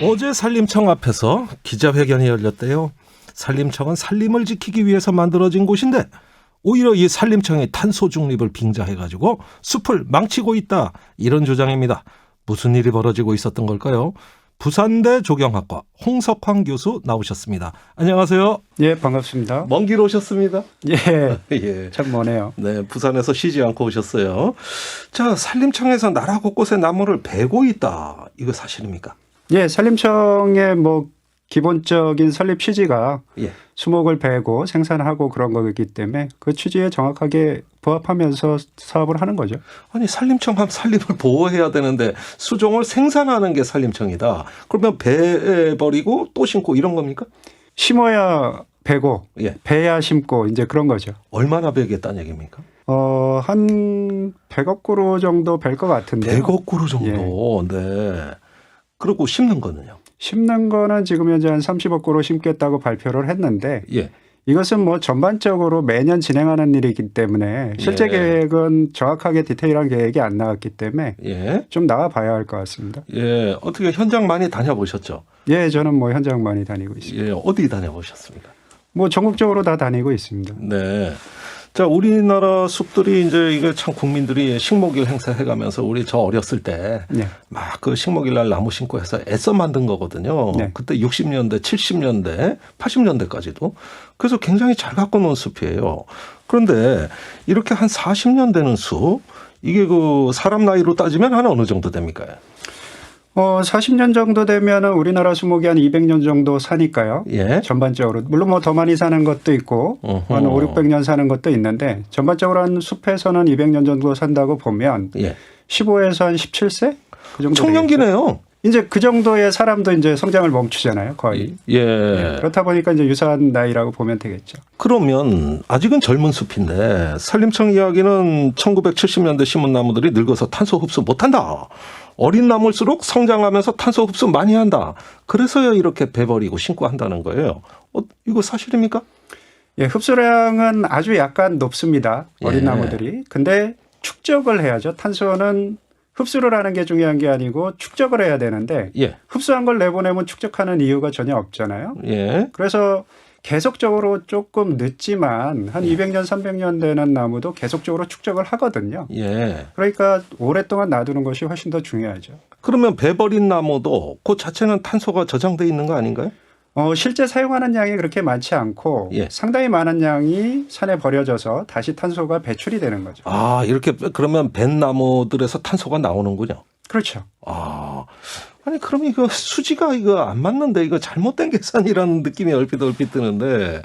어제 산림청 앞에서 기자회견이 열렸대요. 산림청은 산림을 지키기 위해서 만들어진 곳인데 오히려 이 산림청이 탄소 중립을 빙자해가지고 숲을 망치고 있다. 이런 주장입니다. 무슨 일이 벌어지고 있었던 걸까요? 부산대 조경학과 홍석환 교수 나오셨습니다. 안녕하세요. 예, 반갑습니다. 먼 길 오셨습니다. 예, 예. 참 머네요. 네, 부산에서 쉬지 않고 오셨어요. 자, 산림청에서 나라 곳곳에 나무를 베고 있다. 이거 사실입니까? 예, 산림청의 뭐 기본적인 설립 취지가 예. 수목을 베고 생산하고 그런 거기 때문에 그 취지에 정확하게 부합하면서 사업을 하는 거죠. 아니 산림청 하면 산림을 보호해야 되는데 수종을 생산하는 게 산림청이다. 그러면 베버리고 또 심고 이런 겁니까? 심어야 베고, 예. 베야 심고 이제 그런 거죠. 얼마나 베겠다는 얘기입니까? 한 100억 그루 정도 벨 것 같은데. 100억 그루 정도. 네. 그리고 심는 거는요? 심는 거는 지금 현재 한 30억 그루 심겠다고 발표를 했는데 예. 이것은 뭐 전반적으로 매년 진행하는 일이기 때문에 실제 예. 계획은 정확하게 디테일한 계획이 안 나왔기 때문에 예. 좀 나와봐야 할 것 같습니다. 예. 어떻게 현장 많이 다녀보셨죠? 예, 저는 뭐 현장 많이 다니고 있습니다. 예. 어디 다녀보셨습니까? 뭐 전국적으로 다 다니고 있습니다. 네. 자, 우리나라 숲들이 이제 이게 참 국민들이 식목일 행사해가면서 우리 저 어렸을 때 네. 막 그 식목일 날 나무 심고 해서 애써 만든 거거든요. 네. 그때 60년대, 70년대, 80년대까지도. 그래서 굉장히 잘 갖고 논 숲이에요. 그런데 이렇게 한 40년 되는 숲, 이게 그 사람 나이로 따지면 한 어느 정도 됩니까? 40년 정도 되면은 우리나라 수목이 한 200년 정도 사니까요. 예. 전반적으로. 물론 뭐 더 많이 사는 것도 있고 한 5, 600년 사는 것도 있는데 전반적으로 한 숲에서는 200년 정도 산다고 보면 예. 15에서 한 17세? 그 정도 청년기네요. 이제 그 정도의 사람도 이제 성장을 멈추잖아요, 거의. 예. 네, 그렇다 보니까 이제 유사한 나이라고 보면 되겠죠. 그러면 아직은 젊은 숲인데 산림청 이야기는 1970년대 심은 나무들이 늙어서 탄소 흡수 못한다. 어린 나무일수록 성장하면서 탄소 흡수 많이 한다. 그래서야 이렇게 베버리고 심고 한다는 거예요. 이거 사실입니까? 예, 흡수량은 아주 약간 높습니다. 어린 예. 나무들이. 근데 축적을 해야죠. 탄소는 흡수를 하는 게 중요한 게 아니고 축적을 해야 되는데 예. 흡수한 걸 내보내면 축적하는 이유가 전혀 없잖아요. 예. 그래서 계속적으로 조금 늦지만 한 200년, 300년 되는 나무도 계속적으로 축적을 하거든요. 예. 그러니까 오랫동안 놔두는 것이 훨씬 더 중요하죠. 그러면 베버린 나무도 그 자체는 탄소가 저장돼 있는 거 아닌가요? 실제 사용하는 양이 그렇게 많지 않고 예. 상당히 많은 양이 산에 버려져서 다시 탄소가 배출이 되는 거죠. 아, 이렇게 그러면 벤 나무들에서 탄소가 나오는군요. 그렇죠. 아, 아니 그럼 이거 수지가 이거 안 맞는데 이거 잘못된 계산이라는 느낌이 얼핏 드는데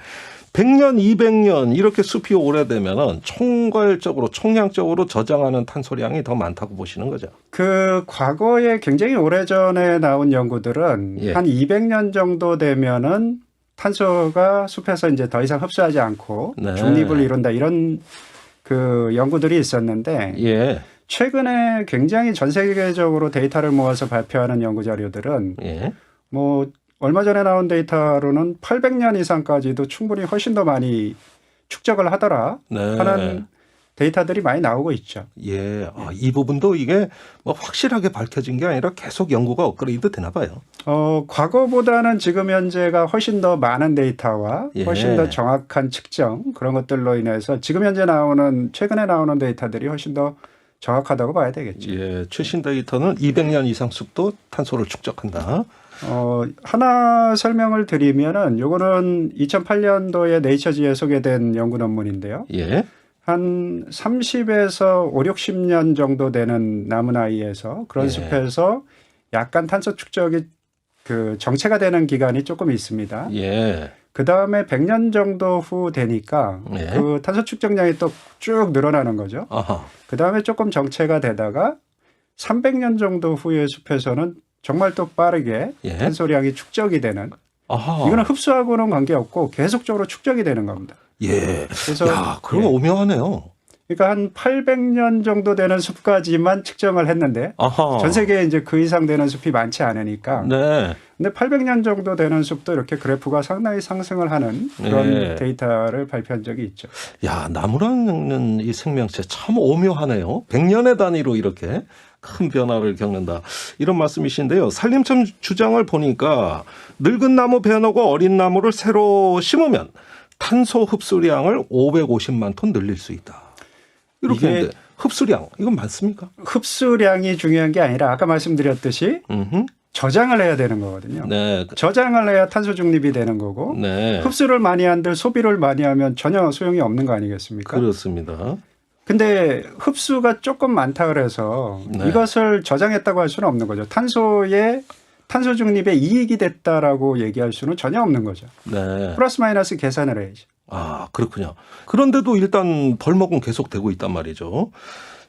100년, 200년 이렇게 숲이 오래되면은 총괄적으로 총량적으로 저장하는 탄소량이 더 많다고 보시는 거죠. 그 과거에 굉장히 오래전에 나온 연구들은 예. 한 200년 정도 되면은 탄소가 숲에서 이제 더 이상 흡수하지 않고 네. 중립을 이룬다 이런 그 연구들이 있었는데 예. 최근에 굉장히 전 세계적으로 데이터를 모아서 발표하는 연구 자료들은 예. 뭐 얼마 전에 나온 데이터로는 800년 이상까지도 충분히 훨씬 더 많이 축적을 하더라 네. 하는 데이터들이 많이 나오고 있죠. 예. 아, 이 부분도 이게 뭐 확실하게 밝혀진 게 아니라 계속 연구가 업그레이드 되나 봐요. 과거보다는 지금 현재가 훨씬 더 많은 데이터와 예. 훨씬 더 정확한 측정 그런 것들로 인해서 지금 현재 나오는 최근에 나오는 데이터들이 훨씬 더 정확하다고 봐야 되겠죠. 예. 최신 데이터는 200년 이상 숲도 탄소를 축적한다. 하나 설명을 드리면은 요거는 2008년도에 네이처지에 소개된 연구 논문인데요. 예. 한 30에서 5, 60년 정도 되는 나무 나이에서 그런 예. 숲에서 약간 탄소 축적이 그 정체가 되는 기간이 조금 있습니다. 예. 그 다음에 100년 정도 후 되니까 예. 그 탄소 축적량이 또 쭉 늘어나는 거죠. 아하. 그 다음에 조금 정체가 되다가 300년 정도 후의 숲에서는 정말 또 빠르게 예. 탄소량이 축적이 되는 아하. 이거는 흡수하고는 관계없고 계속적으로 축적이 되는 겁니다. 예. 그래서 야, 그럼 오묘하네요. 그러니까 한 800년 정도 되는 숲까지만 측정을 했는데 아하. 전 세계에 이제 그 이상 되는 숲이 많지 않으니까. 네. 근데 800년 정도 되는 숲도 이렇게 그래프가 상당히 상승을 하는 그런 네. 데이터를 발표한 적이 있죠. 야, 나무라는 이 생명체 참 오묘하네요. 100년의 단위로 이렇게 큰 변화를 겪는다. 이런 말씀이신데요. 산림청 주장을 보니까 늙은 나무 베어놓고 어린 나무를 새로 심으면 탄소 흡수량을 550만 톤 늘릴 수 있다. 이렇게 이게 했는데 흡수량 이건 맞습니까? 흡수량이 중요한 게 아니라 아까 말씀드렸듯이 음흠. 저장을 해야 되는 거거든요. 네. 저장을 해야 탄소 중립이 되는 거고 네. 흡수를 많이 한들 소비를 많이 하면 전혀 소용이 없는 거 아니겠습니까? 그렇습니다. 근데 흡수가 조금 많다 그래서 네. 이것을 저장했다고 할 수는 없는 거죠. 탄소 중립에 이익이 됐다라고 얘기할 수는 전혀 없는 거죠. 네. 플러스 마이너스 계산을 해야죠. 아, 그렇군요. 그런데도 일단 벌목은 계속되고 있단 말이죠.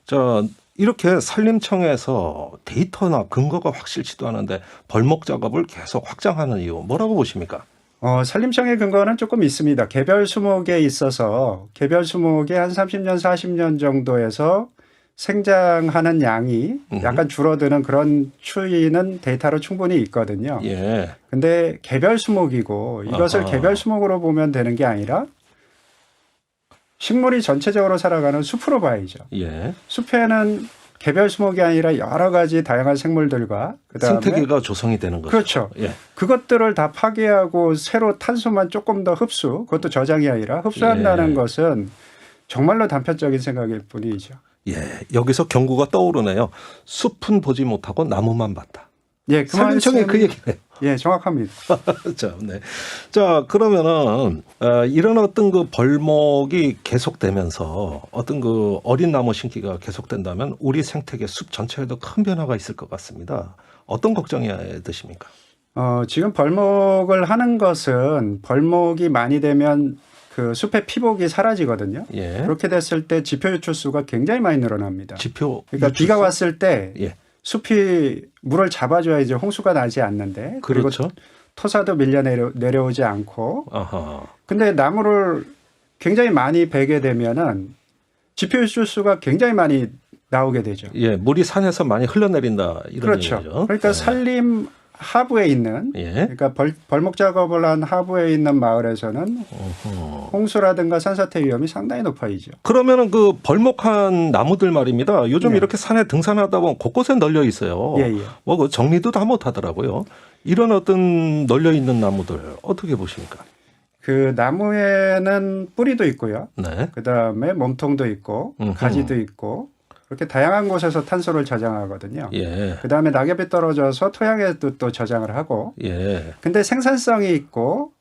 자, 이렇게 산림청에서 데이터나 근거가 확실치도 않은데 벌목 작업을 계속 확장하는 이유 뭐라고 보십니까? 산림청의 근거는 조금 있습니다. 개별 수목에 있어서 개별 수목에 한 30년, 40년 정도에서 생장하는 양이 약간 줄어드는 그런 추이는 데이터로 충분히 있거든요. 예. 근데 개별 수목이고 이것을 아하. 개별 수목으로 보면 되는 게 아니라 식물이 전체적으로 살아가는 숲으로 봐야죠. 예. 숲에는 개별 수목이 아니라 여러 가지 다양한 생물들과 그다음에 생태계가 조성이 되는 거죠. 그렇죠. 예. 그것들을 다 파괴하고 새로 탄소만 조금 더 흡수, 그것도 저장이 아니라 흡수한다는 예. 것은 정말로 단편적인 생각일 뿐이죠. 예. 여기서 경고가 떠오르네요. 숲은 보지 못하고 나무만 봤다. 예, 그 산림청이 그 말씀- 얘기네요. 예, 정확합니다. 자, 네. 자, 그러면은 이런 어떤 그 벌목이 계속되면서 어떤 그 어린 나무 심기가 계속된다면 우리 생태계 숲 전체에도 큰 변화가 있을 것 같습니다. 어떤 걱정이 드십니까? 지금 벌목을 하는 것은 벌목이 많이 되면 그 숲의 피복이 사라지거든요. 예. 그렇게 됐을 때 지표 유출수가 굉장히 많이 늘어납니다. 지표 그러니까 유출수? 비가 왔을 때 예. 숲이 물을 잡아줘야 이제 홍수가 나지 않는데 그리고 그렇죠. 토사도 밀려 내려오지 않고 아하. 근데 나무를 굉장히 많이 베게 되면은 지표 유출수가 굉장히 많이 나오게 되죠. 예, 물이 산에서 많이 흘러내린다 이런 그렇죠. 얘기죠. 그러니까 예. 산림 하부에 있는 예. 그러니까 벌목 작업을 한 하부에 있는 마을에서는 어허. 홍수라든가 산사태 위험이 상당히 높아지죠. 그러면은 그 벌목한 나무들 말입니다. 요즘 네. 이렇게 산에 등산하다 보면 곳곳에 널려 있어요. 예, 예. 뭐 그 정리도 다 못하더라고요. 이런 어떤 널려 있는 나무들 어떻게 보십니까? 그 나무에는 뿌리도 있고요. 네. 그다음에 몸통도 있고 음흠. 가지도 있고 그렇게 다양한 곳에서 탄소를 저장하거든요. 예. 그다음에 낙엽이 떨어져서 토양에도 또 저장을 하고 예. 근데 생산성이 있고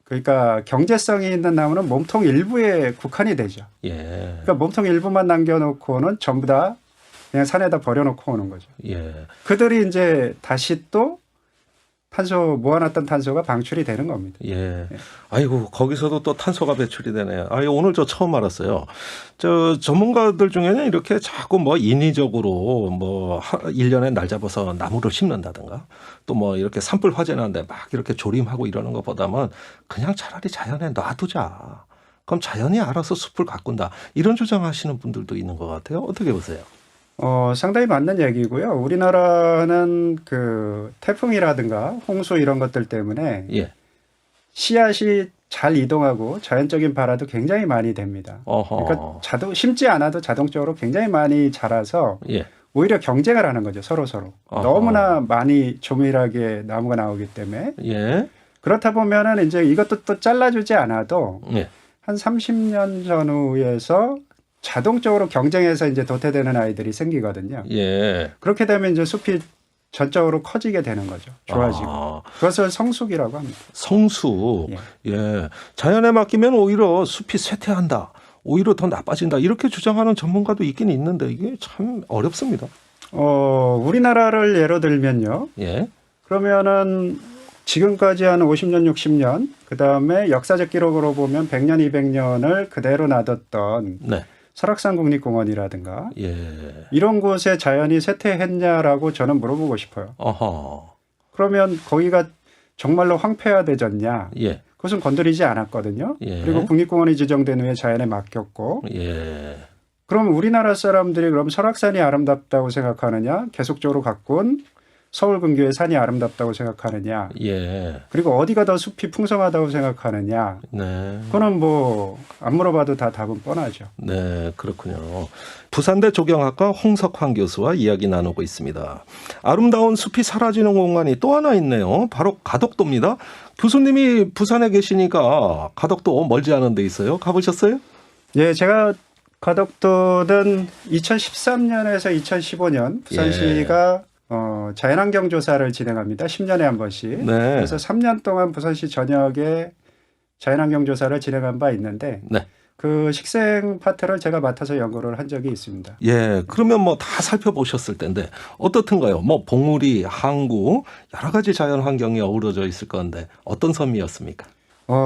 그러니까 경제성이 있는 나무는 몸통 일부에 국한이 되죠. 예. 그러니까 몸통 일부만 남겨놓고는 전부 다 그냥 산에다 버려놓고 오는 거죠. 예. 그들이 이제 다시 또 탄소 모아놨던 탄소가 방출이 되는 겁니다. 예. 아이고, 거기서도 또 탄소가 배출이 되네요. 아유, 오늘 저 처음 알았어요. 저 전문가들 중에는 이렇게 자꾸 뭐 인위적으로 뭐 1년에 날 잡아서 나무를 심는다든가 또 뭐 이렇게 산불 화재 나는데 막 이렇게 조림하고 이러는 것보다는 그냥 차라리 자연에 놔두자. 그럼 자연이 알아서 숲을 가꾼다. 이런 주장하시는 분들도 있는 것 같아요. 어떻게 보세요? 상당히 맞는 얘기고요. 우리나라는 그 태풍이라든가 홍수 이런 것들 때문에 예. 씨앗이 잘 이동하고 자연적인 발화도 굉장히 많이 됩니다. 어허. 그러니까 심지 않아도 자동적으로 굉장히 많이 자라서 예. 오히려 경쟁을 하는 거죠. 서로. 어허. 너무나 많이 조밀하게 나무가 나오기 때문에 예. 그렇다 보면은 이제 이것도 또 잘라주지 않아도 예. 한 30년 전후에서 자동적으로 경쟁해서 이제 도태되는 아이들이 생기거든요. 예. 그렇게 되면 이제 숲이 전적으로 커지게 되는 거죠. 좋아지고. 아, 그것을 성숙이라고 합니다. 성수. 예. 예. 자연에 맡기면 오히려 숲이 쇠퇴한다. 오히려 더 나빠진다. 이렇게 주장하는 전문가도 있긴 있는데 이게 참 어렵습니다. 우리나라를 예로 들면요. 예. 그러면은 지금까지 한 50년, 60년, 그 다음에 역사적 기록으로 보면 100년, 200년을 그대로 놔뒀던 네. 설악산 국립공원이라든가 예. 이런 곳에 자연이 쇠퇴했냐라고 저는 물어보고 싶어요. 어허. 그러면 거기가 정말로 황폐화되졌냐? 예. 그것은 건드리지 않았거든요. 예. 그리고 국립공원이 지정된 후에 자연에 맡겼고 예. 그럼 우리나라 사람들이 그럼 설악산이 아름답다고 생각하느냐? 계속적으로 가꾼 서울 근교의 산이 아름답다고 생각하느냐? 예. 그리고 어디가 더 숲이 풍성하다고 생각하느냐? 네. 그거는 뭐 안 물어봐도 다 답은 뻔하죠. 네, 그렇군요. 부산대 조경학과 홍석환 교수와 이야기 나누고 있습니다. 아름다운 숲이 사라지는 공간이 또 하나 있네요. 바로 가덕도입니다. 교수님이 부산에 계시니까 가덕도 멀지 않은 데 있어요. 가보셨어요? 예, 제가 가덕도는 2013년에서 2015년 부산시가 자연환경 조사를 진행합니다. 10년에 한 번씩. 네. 그래서 3년 동안 부산시 전역에 자연환경 조사를 진행한 바 있는데 네. 그 식생 파트를 제가 맡아서 연구를 한 적이 있습니다. 예, 그러면 뭐 다 살펴보셨을 텐데 어떻든가요? 뭐 봉우리, 항구 여러 가지 자연 환경이 어우러져 있을 건데 어떤 섬이었습니까?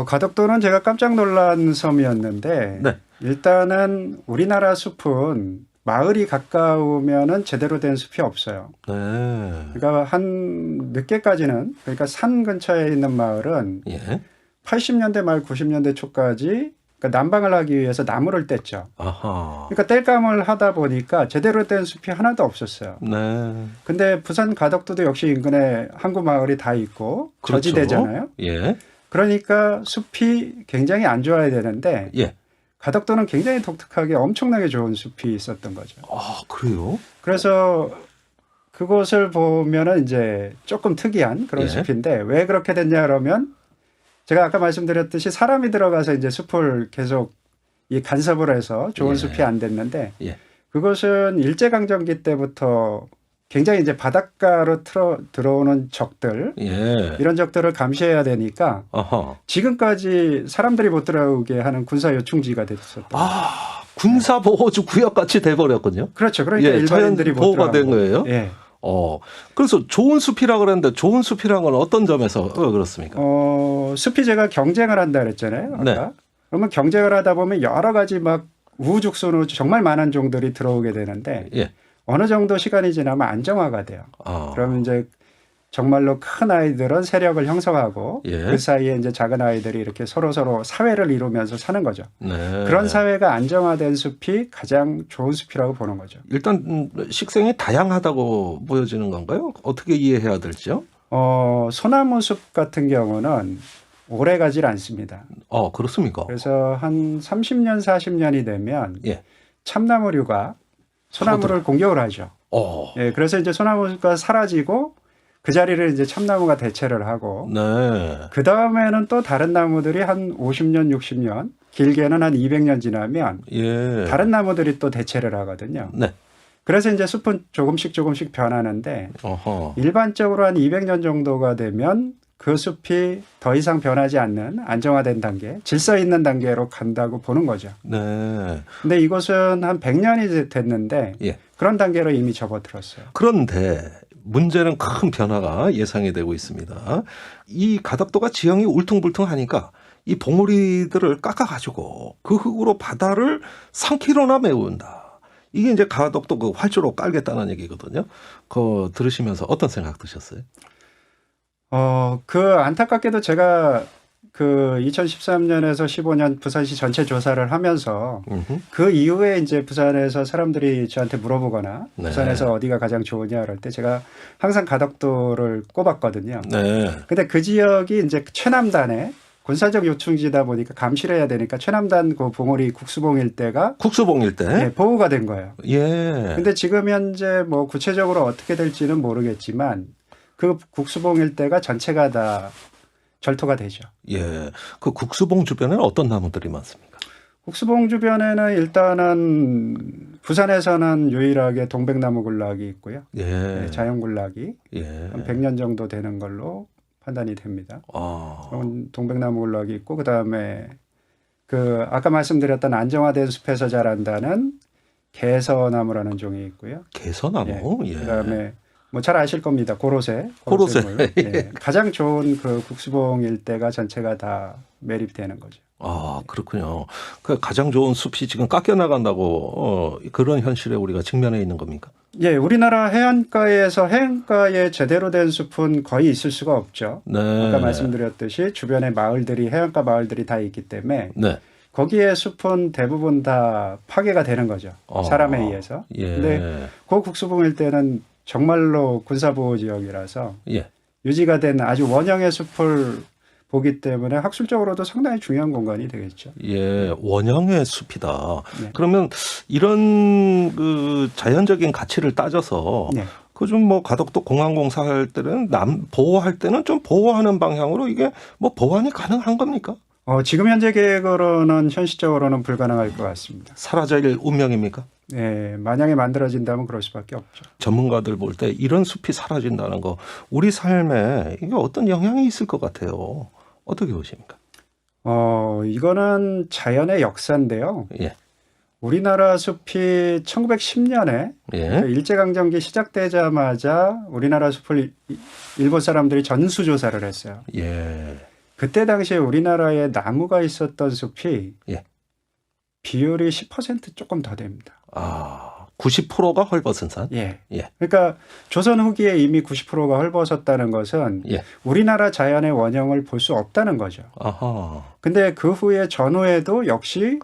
가덕도는 제가 깜짝 놀란 섬이었는데 네. 일단은 우리나라 숲은 마을이 가까우면은 제대로 된 숲이 없어요. 네. 그러니까 한 늦게까지는 그러니까 산 근처에 있는 마을은 예. 80년대 말 90년대 초까지 그러니까 난방을 하기 위해서 나무를 뗐죠. 아하. 그러니까 뗄감을 하다 보니까 제대로 된 숲이 하나도 없었어요. 네. 근데 부산 가덕도도 역시 인근에 항구 마을이 다 있고 그렇죠. 저지대잖아요. 예. 그러니까 숲이 굉장히 안 좋아야 되는데 예. 가덕도는 굉장히 독특하게 엄청나게 좋은 숲이 있었던 거죠. 아, 그래요? 그래서 그곳을 보면은 이제 조금 특이한 그런 예. 숲인데 왜 그렇게 됐냐 그러면 제가 아까 말씀드렸듯이 사람이 들어가서 이제 숲을 계속 이 간섭을 해서 좋은 예. 숲이 안 됐는데 예. 그것은 일제강점기 때부터 굉장히 이제 바닷가로 들어오는 적들 예. 이런 적들을 감시해야 되니까 아하. 지금까지 사람들이 못 들어오게 하는 군사 요충지가 됐었다. 아, 군사보호주 구역 같이 돼버렸군요. 그렇죠. 그러니까 예, 일반인들이 자연 못 보호가 된 들어가고. 거예요? 예. 그래서 좋은 숲이라 그랬는데 좋은 숲이란 건 어떤 점에서 그렇습니까? 숲이 제가 경쟁을 한다 그랬잖아요. 아까. 네. 그러면 경쟁을 하다 보면 여러 가지 막 우후죽순으로 정말 많은 종들이 들어오게 되는데 예. 어느 정도 시간이 지나면 안정화가 돼요. 아. 그러면 이제 정말로 큰 아이들은 세력을 형성하고 예. 그 사이에 이제 작은 아이들이 이렇게 서로 사회를 이루면서 사는 거죠. 네. 그런 사회가 안정화된 숲이 가장 좋은 숲이라고 보는 거죠. 일단 식생이 다양하다고 보여지는 건가요? 어떻게 이해해야 될지요? 소나무 숲 같은 경우는 오래 가질 않습니다. 그렇습니까? 그래서 한 30년, 40년이 되면 예. 참나무류가 소나무를 공격을 하죠. 예, 그래서 이제 소나무가 사라지고 그 자리를 이제 참나무가 대체를 하고 네. 그 다음에는 또 다른 나무들이 한 50년, 60년, 길게는 한 200년 지나면 예. 다른 나무들이 또 대체를 하거든요. 네. 그래서 이제 숲은 조금씩 변하는데 어허. 일반적으로 한 200년 정도가 되면 그 숲이 더 이상 변하지 않는 안정화된 단계, 질서 있는 단계로 간다고 보는 거죠. 네. 근데 이곳은 한 100년이 됐는데 예. 그런 단계로 이미 접어들었어요. 그런데 문제는 큰 변화가 예상이 되고 있습니다. 이 가덕도가 지형이 울퉁불퉁하니까 이 봉우리들을 깎아가지고 그 흙으로 바다를 3km나 메운다. 이게 이제 가덕도 그 활주로 깔겠다는 얘기거든요. 그거 들으시면서 어떤 생각 드셨어요? 그 안타깝게도 제가 그 2013년에서 15년 부산시 전체 조사를 하면서 그 이후에 이제 부산에서 사람들이 저한테 물어보거나 네. 부산에서 어디가 가장 좋으냐 그럴 때 제가 항상 가덕도를 꼽았거든요. 네. 근데 그 지역이 이제 최남단에 군사적 요충지다 보니까 감시를 해야 되니까 최남단 그 봉우리 국수봉 일대가 국수봉 일대. 예, 보호가 된 거예요. 예. 근데 지금 현재 뭐 구체적으로 어떻게 될지는 모르겠지만 그 국수봉 일대가 전체가 다 절토가 되죠. 예. 그 국수봉 주변에는 어떤 나무들이 많습니까? 국수봉 주변에는 일단은 부산에서는 유일하게 동백나무 군락이 있고요. 예. 네, 자연 군락이 예. 한 100년 정도 되는 걸로 판단이 됩니다. 아. 그런 동백나무 군락이 있고 그다음에 그 아까 말씀드렸던 안정화된 숲에서 자란다는 개서나무라는 종이 있고요. 개서나무. 예. 그다음에 뭐 잘 아실 겁니다. 고로쇠. 고로쇠. 예. 가장 좋은 그 국수봉 일대가 전체가 다 매립되는 거죠. 아, 그렇군요. 그 가장 좋은 숲이 지금 깎여 나간다고 그런 현실에 우리가 직면해 있는 겁니까? 예, 우리나라 해안가에서 해안가에 제대로 된 숲은 거의 있을 수가 없죠. 네. 아까 말씀드렸듯이 주변에 마을들이 해안가 마을들이 다 있기 때문에 네. 거기에 숲은 대부분 다 파괴가 되는 거죠. 사람에 의해서. 예. 근데 그 국수봉 일대는 정말로 군사보호 지역이라서 예. 유지가 된 아주 원형의 숲을 보기 때문에 학술적으로도 상당히 중요한 공간이 되겠죠. 예, 원형의 숲이다. 네. 그러면 이런 그 자연적인 가치를 따져서 네. 그 좀 뭐 가덕도 공항공사 할 때는 보호할 때는 좀 보호하는 방향으로 이게 뭐 보완이 가능한 겁니까? 지금 현재 계획으로는 현실적으로는 불가능할 것 같습니다. 사라질 운명입니까? 네, 만약에 만들어진다면 그럴 수밖에 없죠. 전문가들 볼 때 이런 숲이 사라진다는 거 우리 삶에 이게 어떤 영향이 있을 것 같아요. 어떻게 보십니까? 이거는 자연의 역사인데요. 예. 우리나라 숲이 1910년에 예. 일제강점기 시작되자마자 우리나라 숲을 일본 사람들이 전수조사를 했어요. 예. 그때 당시에 우리나라에 나무가 있었던 숲이 예. 비율이 10% 조금 더 됩니다. 90%가 헐벗은 산? 예. 예. 그러니까 조선 후기에 이미 90%가 헐벗었다는 것은 예. 우리나라 자연의 원형을 볼 수 없다는 거죠. 아하. 근데 그 후에 전후에도 역시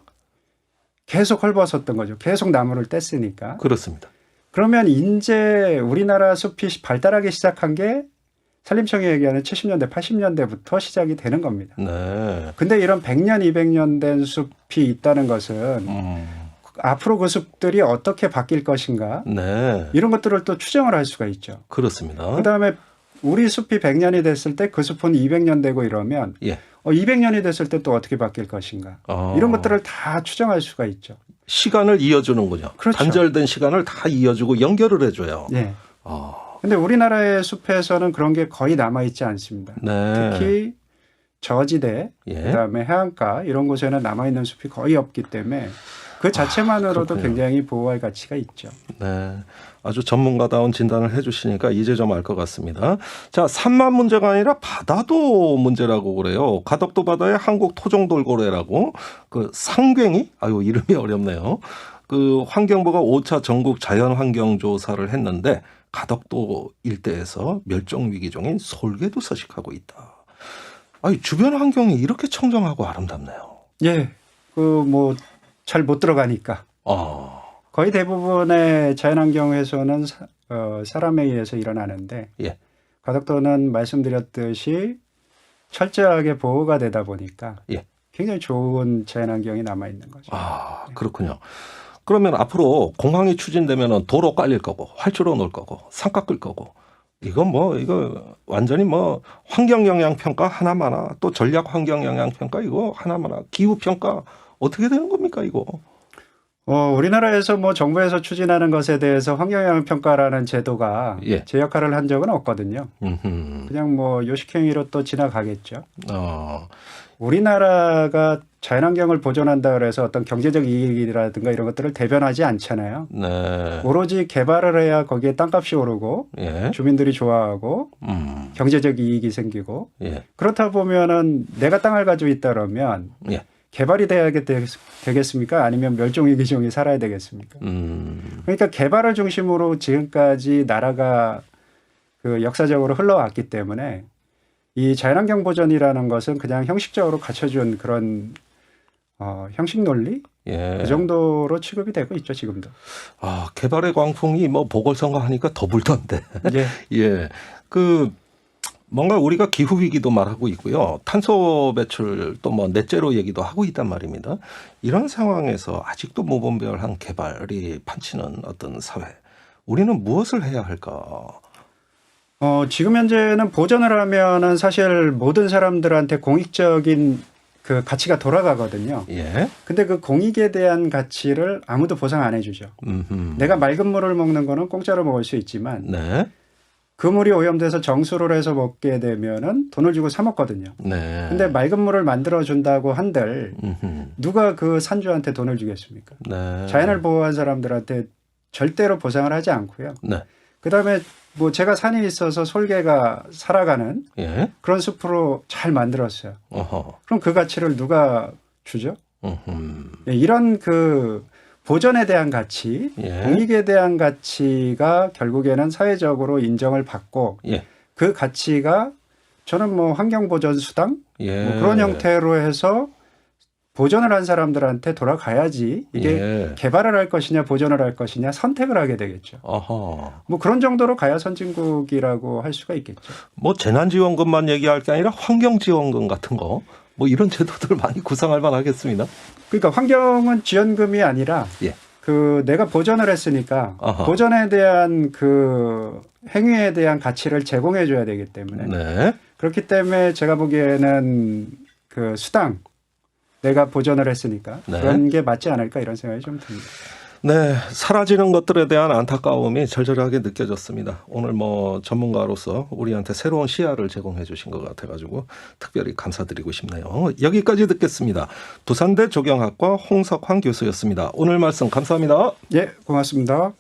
계속 헐벗었던 거죠. 계속 나무를 뗐으니까. 그렇습니다. 그러면 이제 우리나라 숲이 발달하기 시작한 게 산림청이 얘기하는 70년대, 80년대부터 시작이 되는 겁니다. 네. 근데 이런 100년, 200년 된 숲이 있다는 것은 앞으로 그 숲들이 어떻게 바뀔 것인가 네. 이런 것들을 또 추정을 할 수가 있죠. 그렇습니다. 그다음에 우리 숲이 100년이 됐을 때 그 숲은 200년 되고 이러면 예. 200년이 됐을 때 또 어떻게 바뀔 것인가 이런 것들을 다 추정할 수가 있죠. 시간을 이어주는 거죠. 그렇죠. 단절된 시간을 다 이어주고 연결을 해줘요. 예. 근데 우리나라의 숲에서는 그런 게 거의 남아있지 않습니다. 네. 특히 저지대, 예. 그다음에 해안가 이런 곳에는 남아있는 숲이 거의 없기 때문에 그 자체만으로도 그렇군요. 굉장히 보호할 가치가 있죠. 네. 아주 전문가다운 진단을 해 주시니까 이제 좀 알 것 같습니다. 자, 산만 문제가 아니라 바다도 문제라고 그래요. 가덕도 바다에 한국 토종돌고래라고 그 상괭이? 아유, 이름이 어렵네요. 그 환경부가 5차 전국 자연환경 조사를 했는데 가덕도 일대에서 멸종 위기종인 솔개도 서식하고 있다. 아니, 주변 환경이 이렇게 청정하고 아름답네요. 예. 잘 못 들어가니까. 거의 대부분의 자연환경 훼손은 사람에 의해서 일어나는데 예. 가덕도는 말씀드렸듯이 철저하게 보호가 되다 보니까 예. 굉장히 좋은 자연환경이 남아있는 거죠. 그렇군요. 그러면 앞으로 공항이 추진되면 도로 깔릴 거고 활주로 놓을 거고 산 깎을 거고 이거 완전히 환경영향평가 하나마나 또 전략 환경영향평가 이거 하나마나 기후평가 어떻게 되는 겁니까 이거? 우리나라에서 정부에서 추진하는 것에 대해서 환경영향평가라는 제도가 예. 제 역할을 한 적은 없거든요. 그냥 요식행위로 또 지나가겠죠. 우리나라가 자연환경을 보존한다 그래서 어떤 경제적 이익이라든가 이런 것들을 대변하지 않잖아요. 네. 오로지 개발을 해야 거기에 땅값이 오르고 예. 주민들이 좋아하고 경제적 이익이 생기고 예. 그렇다 보면은 내가 땅을 가지고 있다 그러면 예. 개발이 되겠습니까? 아니면 멸종위기종이 살아야 되겠습니까? 그러니까 개발을 중심으로 지금까지 나라가 역사적으로 흘러왔기 때문에 이 자연환경 보전이라는 것은 그냥 형식적으로 갖춰준 그런 형식 논리 예. 그 정도로 취급이 되고 있죠 지금도. 개발의 광풍이 보궐선거 하니까 더 불던데. 예. 예. 뭔가 우리가 기후 위기도 말하고 있고요. 탄소 배출 또 넷제로 얘기도 하고 있단 말입니다. 이런 상황에서 아직도 무분별한 개발이 판치는 어떤 사회. 우리는 무엇을 해야 할까? 지금 현재는 보전을 하면은 사실 모든 사람들한테 공익적인 그 가치가 돌아가거든요. 예. 근데 그 공익에 대한 가치를 아무도 보상 안 해주죠. 내가 맑은 물을 먹는 거는 공짜로 먹을 수 있지만 네. 그 물이 오염돼서 정수를 해서 먹게 되면은 돈을 주고 사 먹거든요. 네. 근데 맑은 물을 만들어 준다고 한들 누가 그 산주한테 돈을 주겠습니까? 네. 자연을 보호한 사람들한테 절대로 보상을 하지 않고요. 네. 그다음에 제가 산에 있어서 솔개가 살아가는 예. 그런 숲으로 잘 만들었어요. 그럼 그 가치를 누가 주죠? 이런 보전에 대한 가치, 예. 공익에 대한 가치가 결국에는 사회적으로 인정을 받고 예. 그 가치가 저는 환경보전 수당 예. 그런 형태로 해서 보전을 한 사람들한테 돌아가야지 이게 예. 개발을 할 것이냐 보전을 할 것이냐 선택을 하게 되겠죠. 아하. 뭐 그런 정도로 가야 선진국이라고 할 수가 있겠죠. 뭐 재난지원금만 얘기할 게 아니라 환경지원금 같은 거 뭐 이런 제도들 많이 구상할 만하겠습니다. 그러니까 환경은 지원금이 아니라 예. 그 내가 보전을 했으니까 아하. 보전에 대한 그 행위에 대한 가치를 제공해 줘야 되기 때문에 네. 그렇기 때문에 제가 보기에는 그 수당 내가 보전을 했으니까 네. 그런 게 맞지 않을까 이런 생각이 좀 듭니다. 네, 사라지는 것들에 대한 안타까움이 절절하게 느껴졌습니다. 오늘 뭐 전문가로서 우리한테 새로운 시야를 제공해 주신 것 같아가지고 특별히 감사드리고 싶네요. 여기까지 듣겠습니다. 두산대 조경학과 홍석환 교수였습니다. 오늘 말씀 감사합니다. 예, 고맙습니다.